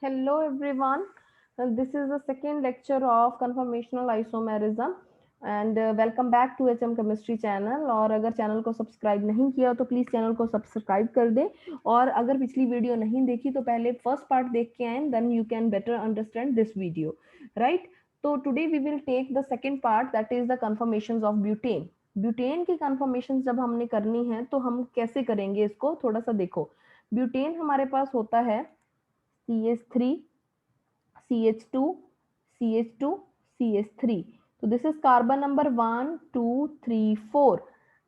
Hello everyone. This is the second lecture of conformational isomerism and welcome back to HM Chemistry channel. और अगर channel को subscribe नहीं किया तो please channel को सब्सक्राइब कर दें और अगर पिछली वीडियो नहीं देखी तो पहले फर्स्ट पार्ट देख के आए then you can better understand this video right. तो today we will take the second part that is the conformations of butane. Butane की कन्फर्मेशन जब हमने करनी है तो हम कैसे करेंगे इसको थोड़ा सा देखो. ब्यूटेन हमारे पास होता है CH3, CH2, CH2, CH3. तो दिस इज कार्बन नंबर 1 2 3 4.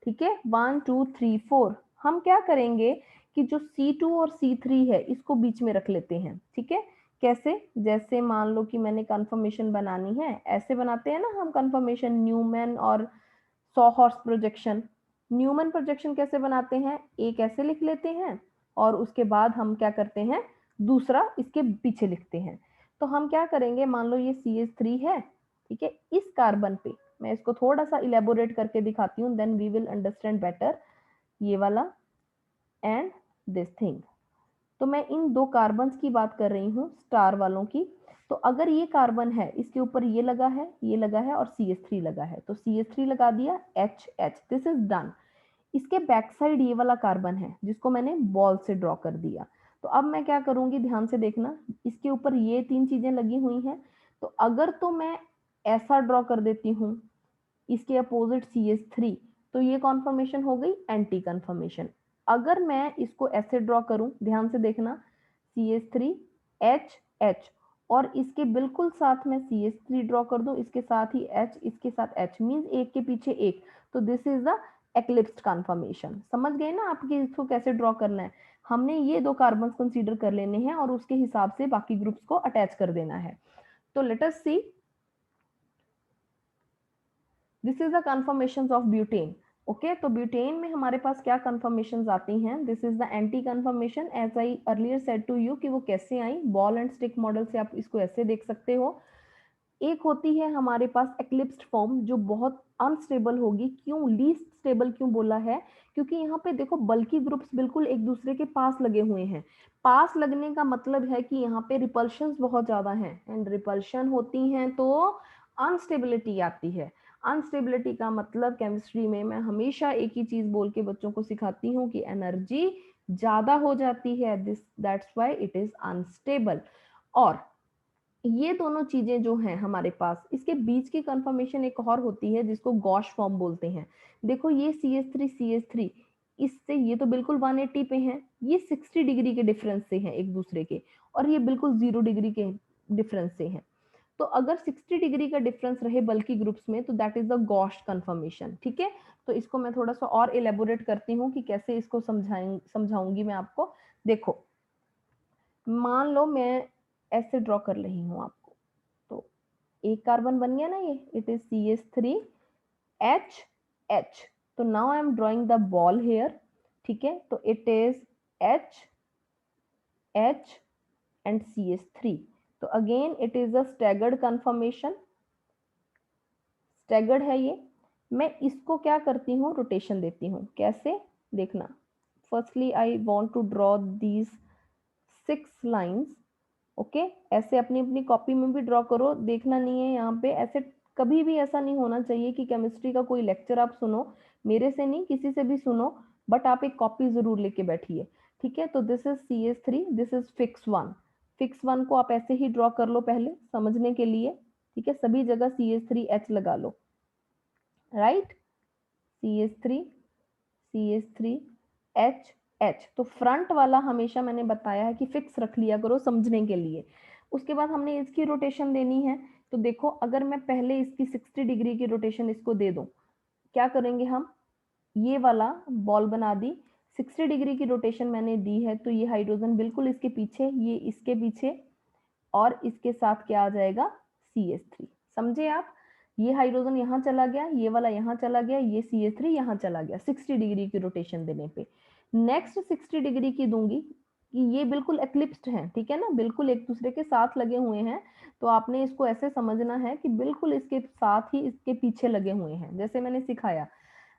ठीक है, 1 2 3 4. हम क्या करेंगे कि जो C2 और C3 है इसको बीच में रख लेते हैं. ठीक है, कैसे? जैसे मान लो कि मैंने कंफर्मेशन बनानी है, ऐसे बनाते हैं ना हम कंफर्मेशन, न्यूमैन और सॉहॉर्स प्रोजेक्शन. न्यूमैन प्रोजेक्शन कैसे बनाते हैं? एक ऐसे लिख लेते हैं और उसके बाद हम क्या करते हैं, दूसरा इसके पीछे लिखते हैं. तो हम क्या करेंगे, मान लो ये CH3 है. ठीक है, इस कार्बन पे मैं इसको थोड़ा सा इलेबोरेट करके दिखाती हूँ, then we will understand better. ये वाला एंड दिस थिंग. तो मैं इन दो कार्बन्स की बात कर रही हूँ, स्टार वालों की. तो अगर ये कार्बन है, इसके ऊपर ये लगा है, ये लगा है और CH3 लगा है, तो CH3 लगा दिया, H. This is done. इसके बैक साइड ये वाला कार्बन है जिसको मैंने बॉल से ड्रॉ कर दिया. तो अब मैं क्या करूंगी, ध्यान से देखना, इसके ऊपर ये तीन चीजें लगी हुई हैं. तो अगर तो मैं ऐसा ड्रॉ कर देती हूँ इसके अपोजिट CH3, तो ये कॉन्फर्मेशन हो गई एंटी कन्फर्मेशन. अगर मैं इसको ऐसे ड्रॉ करूं, ध्यान से देखना, CH3 H और इसके बिल्कुल साथ में CH3 ड्रॉ कर दूं, इसके साथ ही H, इसके साथ H, मींस एक के पीछे एक. तो दिस इज द एक्लिप्स्ड कन्फर्मेशन. समझ गए ना आपके इसको कैसे ड्रॉ करना है. हमने ये दो कार्बन कंसीडर कर लेने हैं और उसके हिसाब से बाकी ग्रुप्स को अटैच कर देना है. तो let us see. This is the conformation of butane. Okay, तो ब्यूटेन में हमारे पास क्या कन्फर्मेशन आती हैं. This is the anti conformation. As I earlier said to you कि वो कैसे आई, बॉल एंड स्टिक मॉडल से आप इसको ऐसे देख सकते हो. एक होती है हमारे पास एक्लिप्स्ड फॉर्म जो बहुत अनस्टेबल होगी. क्यों लीस्ट स्टेबल क्यों बोला है? क्योंकि यहाँ पे देखो बल्कि ग्रुप्स बिल्कुल एक दूसरे के पास लगे हुए हैं. पास लगने का मतलब है कि यहाँ पे रिपल्शंस बहुत ज्यादा हैं एंड रिपल्शन होती हैं तो अनस्टेबिलिटी आती है. अनस्टेबिलिटी का मतलब केमिस्ट्री में मैं हमेशा एक ही चीज बोल के बच्चों को सिखाती हूँ कि एनर्जी ज्यादा हो जाती है, this that's why it is unstable. और ये दोनों चीजें जो हैं हमारे पास, इसके बीच की कंफर्मेशन एक और होती है जिसको गॉश फॉर्म बोलते हैं. देखो ये CH3 इससे ये तो बिल्कुल 180 पे हैं, ये 60 डिग्री के डिफरेंस से हैं एक दूसरे के, और ये बिल्कुल 0 डिग्री के डिफरेंस से हैं. तो अगर 60 डिग्री का डिफरेंस रहे बल्कि ग्रुप्स में तो that is the gosh confirmation. ठीक है, तो इसको मैं थोड़ा सा और एलेबोरेट करती हूँ कि कैसे इसको समझाऊंगी मैं आपको. देखो, मान लो मैं ऐसे ड्रॉ कर रही हूँ आपको. तो एक कार्बन बन गया ना, ये इट इज CH3 H. तो now I am drawing the ball here. ठीक है, तो it is H and CH3. तो again it is a staggered conformation. Staggered है ये. मैं इसको क्या करती हूँ, रोटेशन देती हूँ. कैसे? देखना. Firstly I want to draw these 6 lines. Okay, ऐसे अपनी अपनी कॉपी में भी ड्रॉ करो, देखना नहीं है यहाँ पे. ऐसे कभी भी ऐसा नहीं होना चाहिए कि केमिस्ट्री का कोई लेक्चर आप सुनो, मेरे से नहीं किसी से भी सुनो, बट आप एक कॉपी जरूर लेके बैठिए. ठीक है, तो this is CH3, this is fix 1. Fix 1 को आप ऐसे ही ड्रॉ कर लो पहले समझने के लिए. ठीक है, सभी जगह CH3H लगा लो. राइट, CH3 तो फ्रंट वाला हमेशा मैंने बताया है कि फिक्स रख लिया करो समझने के लिए. उसके बाद हमने इसकी रोटेशन देनी है. तो देखो, अगर मैं पहले इसकी 60 डिग्री की रोटेशन इसको दे दूं, क्या करेंगे हम, ये वाला बॉल बना दी. 60 डिग्री की रोटेशन मैंने दी है तो ये हाइड्रोजन बिल्कुल इसके पीछे, ये इसके पीछे, और इसके साथ क्या आ जाएगा, CH3. समझे आप? ये हाइड्रोजन यहाँ चला गया, ये वाला यहाँ चला गया, ये CH3 यहाँ चला गया 60 डिग्री की रोटेशन देने पे. नेक्स्ट 60 डिग्री की दूंगी कि ये बिल्कुल एक्लिप्स्ड है. ठीक है ना, बिल्कुल एक दूसरे के साथ लगे हुए हैं. तो आपने इसको ऐसे समझना है कि बिल्कुल इसके साथ ही इसके पीछे लगे हुए हैं जैसे मैंने सिखाया.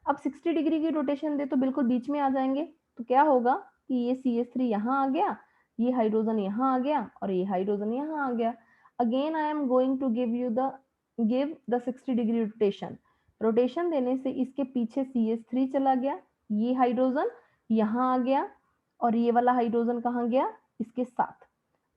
अब 60 डिग्री की रोटेशन दे तो बिल्कुल बीच में आ जाएंगे. तो क्या होगा कि ये CH3 यहाँ आ गया, ये हाइड्रोजन यहाँ आ गया और ये हाइड्रोजन यहाँ आ गया। Again I am going to give the 60 degree rotation. Rotation देने से इसके पीछे CH3 चला गया, ये हाइड्रोजन यहाँ आ गया और ये वाला हाइड्रोजन कहाँ गया, इसके साथ।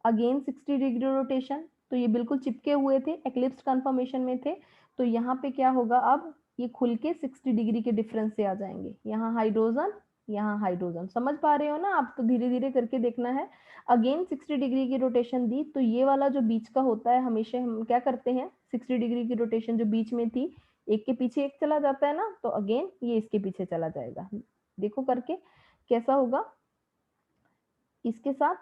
अगेन 60 डिग्री रोटेशन, तो ये बिल्कुल चिपके हुए थे, एक्लिप्स कन्फर्मेशन में थे। तो यहाँ पे क्या होगा, अब ये खुल के 60 डिग्री के डिफरेंस से आ जाएंगे। यहाँ हाइड्रोजन, यहाँ हाइड्रोजन, समझ पा रहे हो ना आप, तो धीरे धीरे करके देखना है। अगेन 60 डिग्री की रोटेशन दी, तो ये वाला जो बीच का होता है, हमेशा हम क्या करते हैं, 60 डिग्री की रोटेशन जो बीच में थी, एक के पीछे एक चला जाता है ना, तो अगेन ये इसके पीछे चला जाएगा। देखो करके कैसा होगा, इसके साथ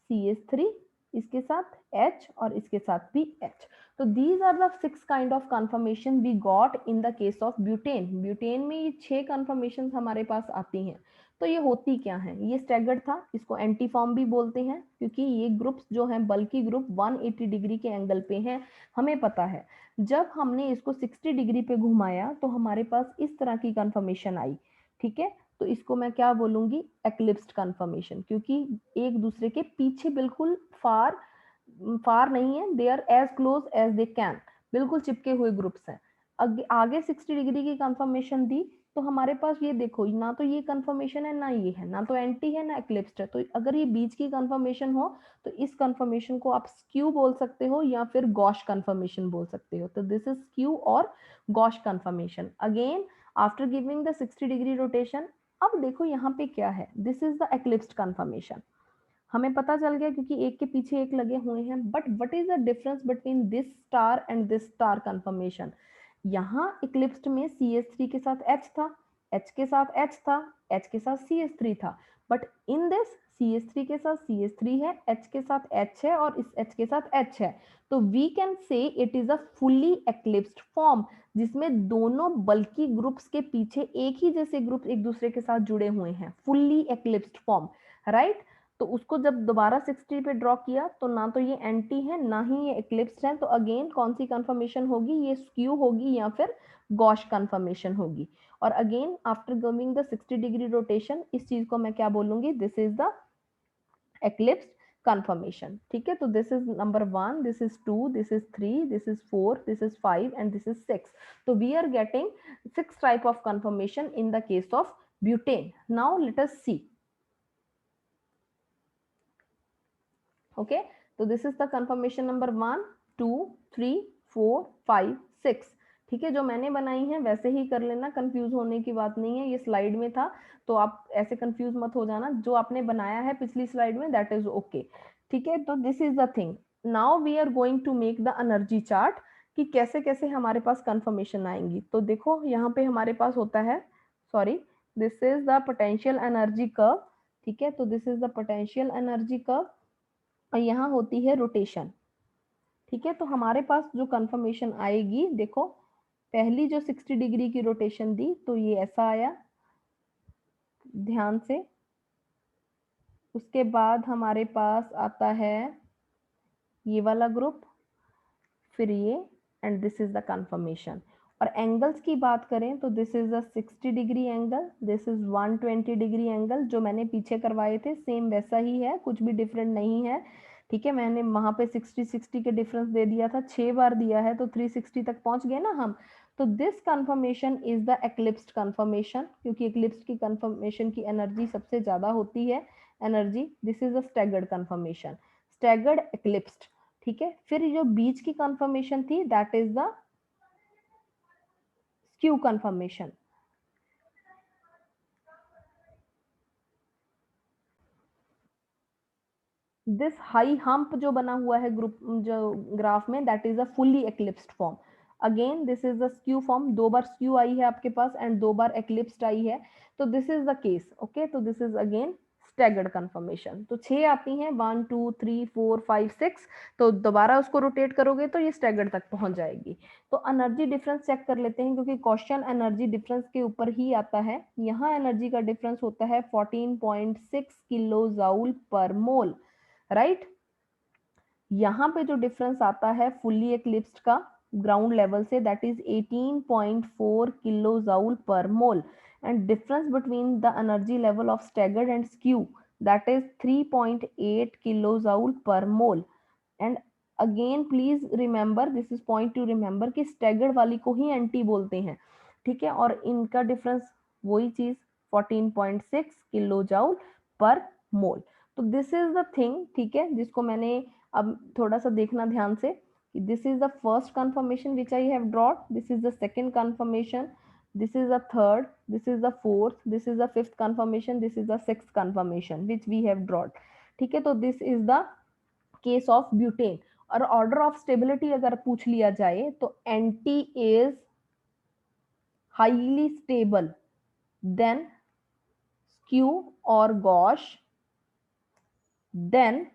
CH3, इसके साथ H और इसके साथ भी H। तो these are the 6 kind of conformation we got in the case of butane. Butane में ये 6 conformations हमारे पास आती हैं। तो ये होती क्या है, ये स्टैगर्ड था, इसको एंटी फॉर्म भी बोलते हैं, क्योंकि ये ग्रुप्स जो हैं, बल्कि ग्रुप 180 डिग्री के एंगल पे हैं, हमें पता है। जब हमने इसको 60 डिग्री पे घुमाया तो हमारे पास इस तरह की कंफर्मेशन आई, ठीक है। तो इसको मैं क्या बोलूंगी, एक्लिप्स्ड कंफर्मेशन, क्योंकि एक दूसरे के पीछे बिल्कुल फार फार नहीं है, they are as close as they can, बिल्कुल चिपके हुए ग्रुप्स हैं। आगे 60 डिग्री की कंफर्मेशन दी, तो हमारे पास ये देखो, ना तो ये कंफर्मेशन है, ना ये है, ना तो एंटी है, ना एक्लिप्स्ड है। तो अगर ये बीच की कंफर्मेशन हो तो इस कंफर्मेशन को आप स्क्यू बोल सकते हो या फिर गॉश कंफर्मेशन बोल सकते हो। तो दिस इज स्क्यू और gosh confirmation. Again after giving the 60 degree rotation, अब देखो यहाँ पे क्या है, this is the eclipsed confirmation. हमें पता चल गया क्योंकि एक के पीछे एक लगे हुए हैं। But what is the difference between this star and this star confirmation. यहाँ इक्लिप्स्ड में CH3 के साथ H था, H के साथ H था, H के साथ CH3 था। बट इन दिस CH3 के साथ CH3 है, H के साथ H है और इस H के साथ H है। तो we can say it is a fully eclipsed form, जिसमें दोनों बल्कि ग्रुप्स के पीछे एक ही जैसे ग्रुप एक दूसरे के साथ जुड़े हुए हैं, फुल्ली एक्लिप्स्ड फॉर्म, राइट। तो उसको जब दोबारा 60 पे ड्रॉ किया तो ना तो ये एंटी है, ना ही ये एक्लिप्स्ड है। तो अगेन कौन सी कंफर्मेशन होगी, ये स्क्यू होगी या फिर गॉश कंफर्मेशन होगी। और again after giving the 60 degree rotation, इस चीज को मैं क्या बोलूंगी, this is the eclipsed confirmation, ठीक है। तो this is number 1, this is 2, this is 3, this is 4, this is 5 and this is 6। तो we are getting 6 type of confirmation in the case of butane. Now let us see. Okay, तो this is the confirmation number 1, 2, 3, 4, 5, 6। ठीक है, जो मैंने बनाई है वैसे ही कर लेना, कंफ्यूज होने की बात नहीं है, ये स्लाइड में था तो आप ऐसे कंफ्यूज मत हो जाना। जो आपने बनाया है पिछली स्लाइड में दैट इज ओके, ठीक है। तो this is the thing, now we are going to make the energy chart कि कैसे कैसे हमारे पास कंफर्मेशन आएंगी। तो देखो यहाँ पे हमारे पास होता है, sorry, this is the potential energy curve, ठीक है। तो this is the potential energy curve और यहाँ होती है रोटेशन, ठीक है। तो हमारे पास जो कंफर्मेशन आएगी, देखो पहली जो 60 डिग्री की रोटेशन दी तो ये ऐसा आया, ध्यान से। उसके बाद हमारे पास आता है ये वाला ग्रुप, फिर ये, and this is the confirmation. और एंगल्स की बात करें तो this is the 60 degree angle, this is 120 degree angle. जो मैंने पीछे करवाए थे सेम वैसा ही है, कुछ भी डिफरेंट नहीं है, ठीक है। मैंने वहां पे 60 के डिफरेंस दे दिया था, 6 बार दिया है तो 360 तक पहुंच गए ना हम। तो this conformation is the eclipsed conformation, क्योंकि एक्लिप्स्ड की कंफर्मेशन की एनर्जी सबसे ज्यादा होती है, energy. This is a staggered conformation, staggered eclipsed, ठीक है। फिर जो बीच की कंफर्मेशन थी that is the skew conformation. This high hump जो बना हुआ है ग्रुप जो ग्राफ में, that is a fully eclipsed form. Again this is the skew form, 2 बार स्क्यू आई है आपके पास एंड 2 बार एक्लिप्स्ड आई है। तो this is the case, okay. तो this is again staggered conformation. तो 6 आती हैं, 1, 2, 3, 4, 5, 6। तो दोबारा उसको रोटेट करोगे तो ये स्टैगर्ड तक पहुंच जाएगी। तो एनर्जी डिफरेंस चेक कर लेते हैं, क्योंकि क्वेश्चन एनर्जी डिफरेंस के ऊपर ही आता है। यहाँ एनर्जी का डिफरेंस होता है 14.6 किलो जाउल पर मोल, राइट। यहाँ पे जो डिफरेंस आता है फुल्ली एक्लिप्स्ड का ग्राउंड लेवल से, दैट इज 18.4 किलो जाउल पर मोल। And difference between the energy level of staggered and skew, that is 3.8 kilojoule per mole. And again please remember, this is point two remember कि staggered वाली को ही anti बोलते हैं, ठीक है, और इनका डिफरेंस वही चीज 14.6 किलो जाउल पर मोल। तो दिस इज द थिंग, ठीक है, जिसको मैंने अब थोड़ा सा देखना ध्यान से कि this is the first conformation which I have drawn, this is the second conformation, this is the third, this is the fourth, this is the fifth confirmation, this is the sixth confirmation which we have drawn, ठीक है। तो this is the case of butane। और order of stability अगर पूछ लिया जाए तो anti is highly stable then skew और गॉश, देन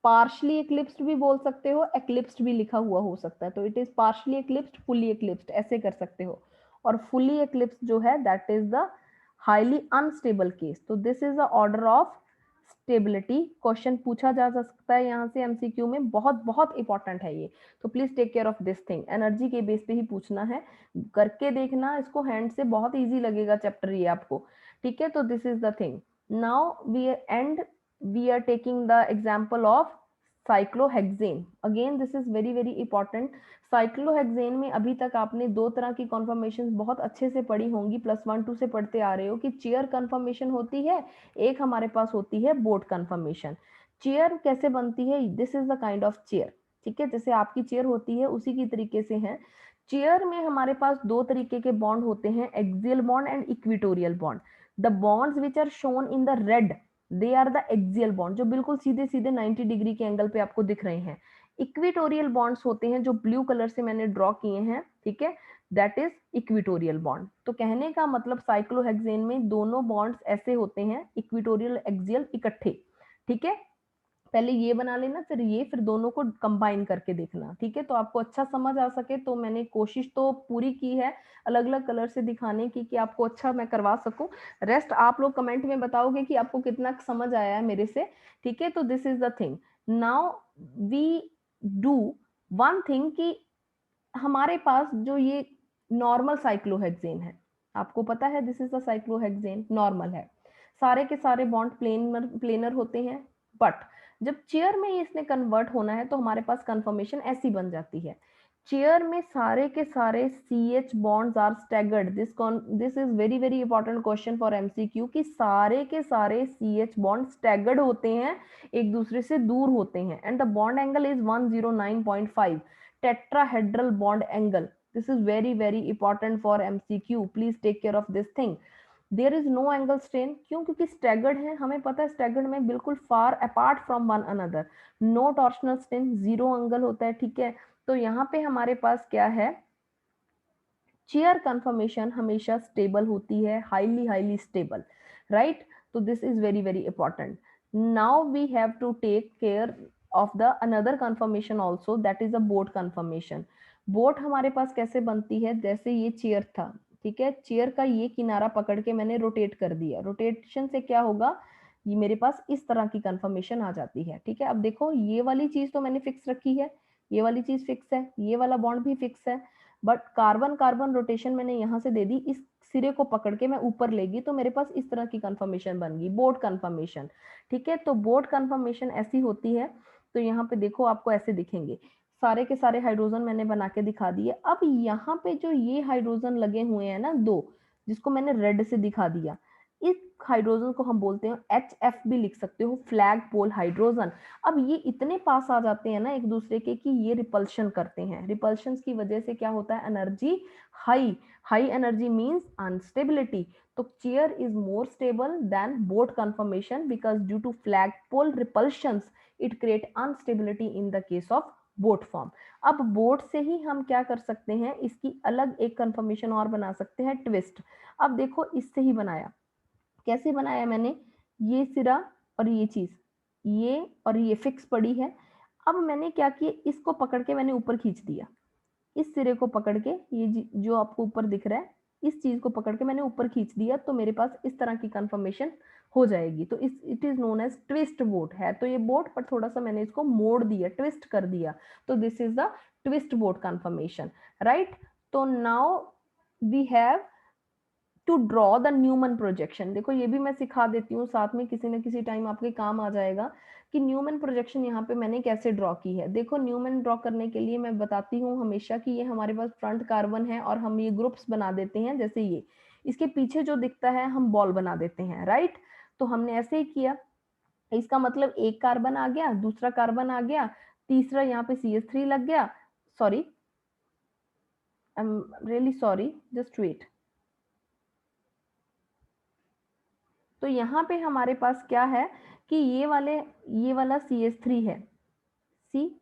पार्शली एक्लिप्स्ड भी बोल सकते हो, एक्लिप्स्ड भी लिखा हुआ हो सकता है, तो it is partially eclipsed, fully eclipsed, ऐसे कर सकते हो। और फुली एक्लिप्स्ड जो है that is the highly unstable case. तो this is the order of stability. Question पूछा जा सकता है यहाँ से एमसीक्यू में, बहुत बहुत इंपॉर्टेंट है ये, तो please take care of this thing. Energy के बेस पे ही पूछना है, करके देखना इसको हैंड से, बहुत इजी लगेगा चैप्टर ये आपको, ठीक है। तो this is the thing. Now we and we are taking the example of cyclohexane। again this is very very important। cyclohexane में अभी तक आपने दो तरह की कॉन्फर्मेशन बहुत अच्छे से पढ़ी होंगी, +1 2 से पढ़ते आ रहे हो कि चेयर कन्फर्मेशन होती है, एक हमारे पास होती है बोट कन्फर्मेशन। चेयर कैसे बनती है, this is the kind of chair, ठीक है, जैसे आपकी चेयर होती है उसी की तरीके से है। चेयर में हमारे पास दो तरीके के बॉन्ड होते हैं, axial bond and equatorial bond. The bonds which are shown in the red they are the axial bond, जो बिल्कुल सीधे सीधे 90 डिग्री के एंगल पे आपको दिख रहे हैं। इक्विटोरियल बॉन्ड्स होते हैं जो ब्लू कलर से मैंने ड्रॉ किए हैं, ठीक है, दैट इज इक्विटोरियल बॉन्ड। तो कहने का मतलब साइक्लोहेक्सेन में दोनों बॉन्ड्स ऐसे होते हैं, इक्विटोरियल एक्सियल इकट्ठे, ठीक है। पहले ये बना लेना, फिर ये, फिर दोनों को कंबाइन करके देखना, ठीक है। तो आपको अच्छा समझ आ सके, तो मैंने कोशिश तो पूरी की है अलग अलग कलर से दिखाने की कि आपको अच्छा मैं करवा सकूं। रेस्ट आप लोग कमेंट में बताओगे कि आपको कितना समझ आया है मेरे से, ठीक है। तो this is the thing. Now we do one thing कि हमारे पास जो ये नॉर्मल साइक्लोहेक्सेन है, आपको पता है this is the cyclohexane, normal है, सारे के सारे बॉन्ड प्लेनर होते हैं। बट जब चेयर में इसने कन्वर्ट होना है तो हमारे पास कंफर्मेशन ऐसी बन जाती है, चेयर में सारे के सारे CH bonds are staggered. This is very very important question for MCQ कि सारे के सारे CH बॉन्ड स्टैगर्ड होते हैं, एक दूसरे से दूर होते हैं, and the bond angle is 109.5 tetrahedral bond angle। this is very very important for MCQ, please take care of this thing। There is no angle strain, क्यों, क्योंकि स्टैगर्ड है, हमें पता है स्टैगर्ड में बिल्कुल far apart from one another, no torsional strain, zero angle होता है, ठीक है। तो यहाँ पे हमारे पास क्या है, चेयर कंफर्मेशन हमेशा स्टेबल होती है, हाईली हाईली स्टेबल, राइट। तो this is very very important. Now we have to take care of the another conformation also, that is a boat conformation. Boat हमारे पास कैसे बनती है, जैसे ये चेयर था, ठीक है, चेयर का ये किनारा पकड़ के मैंने रोटेट कर दिया, रोटेशन से क्या होगा, ये मेरे पास इस तरह की कंफर्मेशन आ जाती है, ठीक है। अब देखो ये वाली चीज तो मैंने फिक्स रखी है, ये वाली चीज फिक्स है, ये वाला बॉन्ड भी फिक्स है, बट कार्बन कार्बन रोटेशन मैंने यहाँ से दे दी, इस सिरे को पकड़ के मैं ऊपर लेगी तो मेरे पास इस तरह की कंफर्मेशन बन गई, बोट कंफर्मेशन, ठीक है। तो बोट कंफर्मेशन ऐसी होती है, तो यहाँ पे देखो आपको ऐसे दिखेंगे, सारे के सारे हाइड्रोजन मैंने बना के दिखा दिए। अब यहाँ पे जो ये हाइड्रोजन लगे हुए हैं ना दो, जिसको मैंने रेड से दिखा दिया, इस हाइड्रोजन को हम बोलते हैं HF भी लिख सकते हो, फ्लैग पोल हाइड्रोजन। अब ये इतने पास आ जाते हैं ना एक दूसरे के कि ये रिपल्शन करते हैं, रिपल्शन की वजह से क्या होता है, energy high, high energy means instability. तो chair is more stable than boat conformation because due to flag pole repulsions it create instability in the case of boat form. अब बोट से ही हम क्या कर सकते हैं, इसकी अलग एक कंफर्मेशन और बना सकते हैं, ट्विस्ट। अब देखो इससे ही बनाया, कैसे बनाया मैंने, ये सिरा और ये चीज, ये और ये फिक्स पड़ी है। अब मैंने क्या किया, इसको पकड़ के मैंने ऊपर खींच दिया, इस सिरे को पकड़ के, ये जो आपको ऊपर दिख रहा है, इस चीज को पकड़ के मैंने ऊपर खींच दिया, तो मेरे पास इस तरह की कंफर्मेशन हो जाएगी। तो इस it is known as twist boat, है तो ये बोट पर थोड़ा सा मैंने इसको मोड़ दिया, ट्विस्ट कर दिया, तो this is the twist boat conformation, right. तो now we have to draw the Newman projection. देखो ये भी मैं सिखा देती हूँ साथ में, किसी न किसी टाइम आपके काम आ जाएगा कि न्यूमन प्रोजेक्शन यहाँ पे मैंने कैसे ड्रॉ की है। देखो न्यूमन ड्रॉ करने के लिए मैं बताती हूँ हमेशा कि ये हमारे पास फ्रंट कार्बन है और हम ये ग्रुप्स बना देते हैं, जैसे ये इसके पीछे जो दिखता है हम बॉल बना देते हैं, राइट। तो हमने ऐसे ही किया, इसका मतलब एक कार्बन आ गया, दूसरा कार्बन आ गया, तीसरा यहाँ पे CH3 लग गया, sorry I am really sorry, just wait. तो यहाँ पे हमारे पास क्या है कि ये वाला CH3 है, सी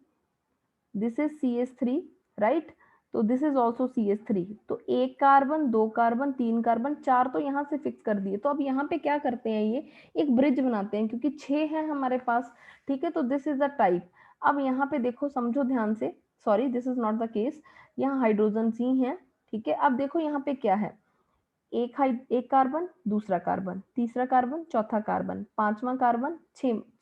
दिस इज CH3, राइट। तो दिस इज ऑल्सो CH3। तो एक कार्बन, दो कार्बन, तीन कार्बन, चार तो यहाँ से फिक्स कर दिए। तो अब यहाँ पे क्या करते हैं, ये एक ब्रिज बनाते हैं क्योंकि 6 है हमारे पास, ठीक है। तो दिस इज द टाइप। अब यहाँ पे देखो, समझो ध्यान से, sorry this is not the case, यहाँ हाइड्रोजन ही है, ठीक है। अब देखो यहाँ पे क्या है, एक कार्बन, दूसरा कार्बन, तीसरा कार्बन, चौथा कार्बन, पांचवा कार्बन,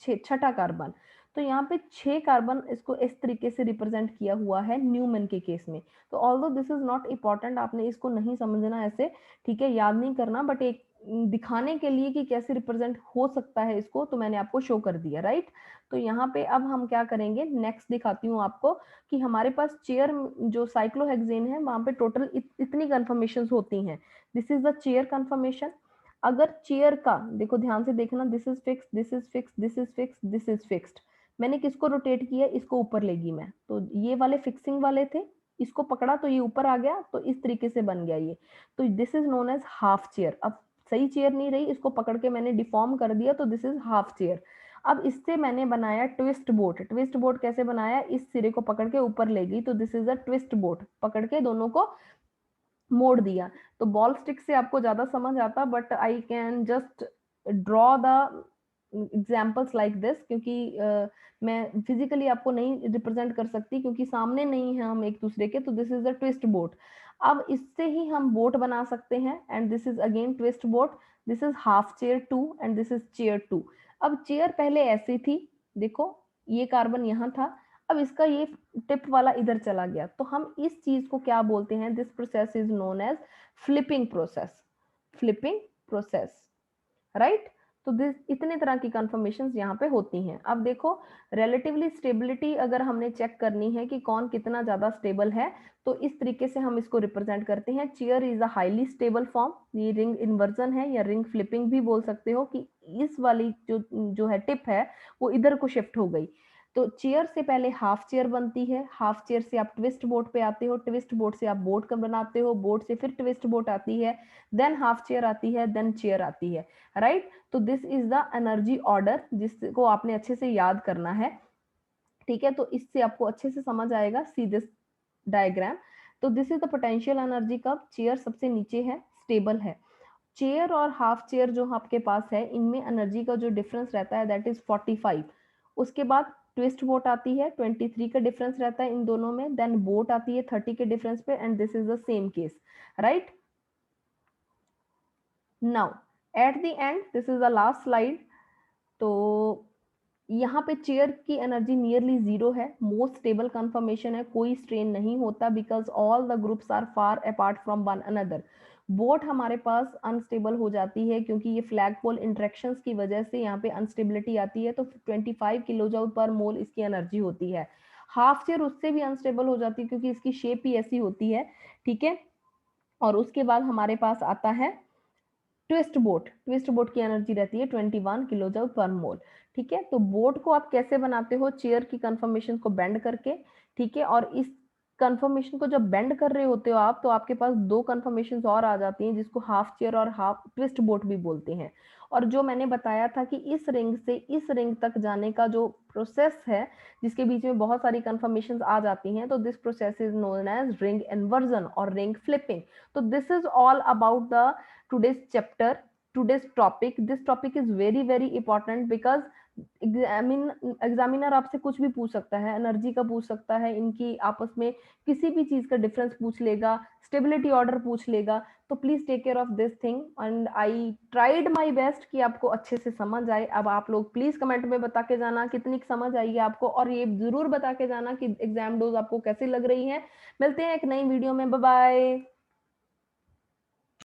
छठा कार्बन। तो यहाँ पे 6 कार्बन इसको इस तरीके से रिप्रेजेंट किया हुआ है न्यूमन के केस में। तो although this is not important, आपने इसको नहीं समझना ऐसे, ठीक है, याद नहीं करना, बट एक दिखाने के लिए कि कैसे रिप्रेजेंट हो सकता है इसको, तो मैंने आपको शो कर दिया, राइट। तो यहाँ पे अब हम क्या करेंगे, नेक्स्ट दिखाती हूँ आपको कि हमारे पास चेयर जो साइक्लोहेक्सेन है वहां पे टोटल इतनी कंफर्मेशन होती हैं। This is the chair confirmation. अगर चेयर का देखो ध्यान से देखना, this is fix, this is fix, this is fix, this is fixed. मैंने किसको रोटेट किया, इसको ऊपर लेगी मैं, तो ये वाले फिक्सिंग वाले थे, इसको पकड़ा तो ये ऊपर आ गया, तो इस तरीके से बन गया ये। तो this is known as half chair. अब सही चेयर नहीं रही, इसको पकड़ के मैंने डिफॉर्म कर दिया, तो दिस इज हाफ चेयर। अब इससे मैंने बनाया ट्विस्ट बोट। ट्विस्ट बोट कैसे बनाया, इस सिरे को पकड़ के ऊपर ले गई, तो this is a twist boat, पकड़ के दोनों को मोड़ दिया। तो बॉल स्टिक से आपको ज्यादा समझ आता, but I can just draw the examples like this, क्योंकि मैं फिजिकली आपको नहीं रिप्रेजेंट कर सकती क्योंकि सामने नहीं है हम एक दूसरे के। तो this is the twist boat. अब इससे ही हम बोट बना सकते हैं, and this is again twist boat. This is half chair 2 and this is chair 2। अब चेयर पहले ऐसी थी, देखो ये कार्बन यहाँ था, अब इसका ये टिप वाला इधर चला गया, तो हम इस चीज को क्या बोलते हैं, this process is known as flipping process. Flipping process, right. तो दिस इतने तरह की कंफर्मेशंस यहाँ पे होती हैं। अब देखो रिलेटिवली स्टेबिलिटी अगर हमने चेक करनी है कि कौन कितना ज्यादा स्टेबल है, तो इस तरीके से हम इसको रिप्रेजेंट करते हैं। Chair is a highly stable form, ये रिंग इन्वर्जन है या रिंग फ्लिपिंग भी बोल सकते हो, कि इस वाली जो है टिप है वो इधर को शिफ्ट हो गई। तो चेयर से पहले हाफ चेयर बनती है, हाफ चेयर से आप ट्विस्ट बोट पे आते हो, ट्विस्ट बोट से आप बोट का बनाते हो, बोट से फिर ट्विस्ट बोट आती है, देन हाफ चेयर आती है, देन चेयर आती है, राइट। तो this is the energy order जिसको आपने अच्छे से याद करना है, ठीक है। तो इससे आपको अच्छे से समझ आएगा, सी दिस डायग्राम। तो this is the potential energy curve. Chair सबसे नीचे है, स्टेबल है। चेयर और हाफ चेयर जो आपके पास है, इनमें एनर्जी का जो डिफरेंस रहता है दैट इज 45। उसके बाद ट्विस्ट बोट आती है, 23 का डिफरेंस रहता है इन दोनों में, देन बोट आती है 30 के डिफरेंस पे, and this is the same case, right. Now at the end, this is the last slide. तो यहाँ पे चेयर की एनर्जी नियरली जीरो है, मोस्ट स्टेबल कंफर्मेशन है, कोई स्ट्रेन नहीं होता, because all the groups are far apart from one another. Boat हमारे पास अनस्टेबल हो जाती है क्योंकि ये फ्लैग पोल इंट्रैक्शंस की वजह से यहाँ पे अनस्टेबिलिटी आती है, तो 25 किलो जूल पर मोल इसकी एनर्जी होती है। हाफ चेयर उससे भी अनस्टेबल हो जाती है क्योंकि इसकी शेप ही ऐसी होती है, ठीक है। और उसके बाद हमारे पास आता है ट्विस्ट बोट। ट्विस्ट बोट की एनर्जी रहती है 21 किलो जूल पर मोल, ठीक है। तो बोट को आप कैसे बनाते हो, चेयर की कंफर्मेशन को बेंड करके, ठीक है। और इस कंफर्मेशन को जब बेंड कर रहे होते हो आप, तो आपके पास दो कंफर्मेशन और आ जाती हैं जिसको हाफ चेयर और हाफ ट्विस्ट बोट भी बोलते हैं। और जो मैंने बताया था कि इस रिंग से इस रिंग तक जाने का जो प्रोसेस है, जिसके बीच में बहुत सारी कंफर्मेशन आ जाती हैं, तो this process is known as ring inversion और रिंग फ्लिपिंग। तो this is all about the today's chapter, today's topic. This topic is very very important because examiner आपसे कुछ भी पूछ सकता है, एनर्जी का पूछ सकता है, इनकी आपस में किसी भी चीज का डिफरेंस पूछ लेगा, स्टेबिलिटी ऑर्डर पूछ लेगा। तो please take care of this thing, and I tried my best कि आपको अच्छे से समझ आए। अब आप लोग प्लीज कमेंट में बता के जाना कितनी समझ आई है आपको, और ये जरूर बता के जाना कि एग्जाम डोज आपको कैसी लग रही है। मिलते हैं एक नई वीडियो में, बाय बाय।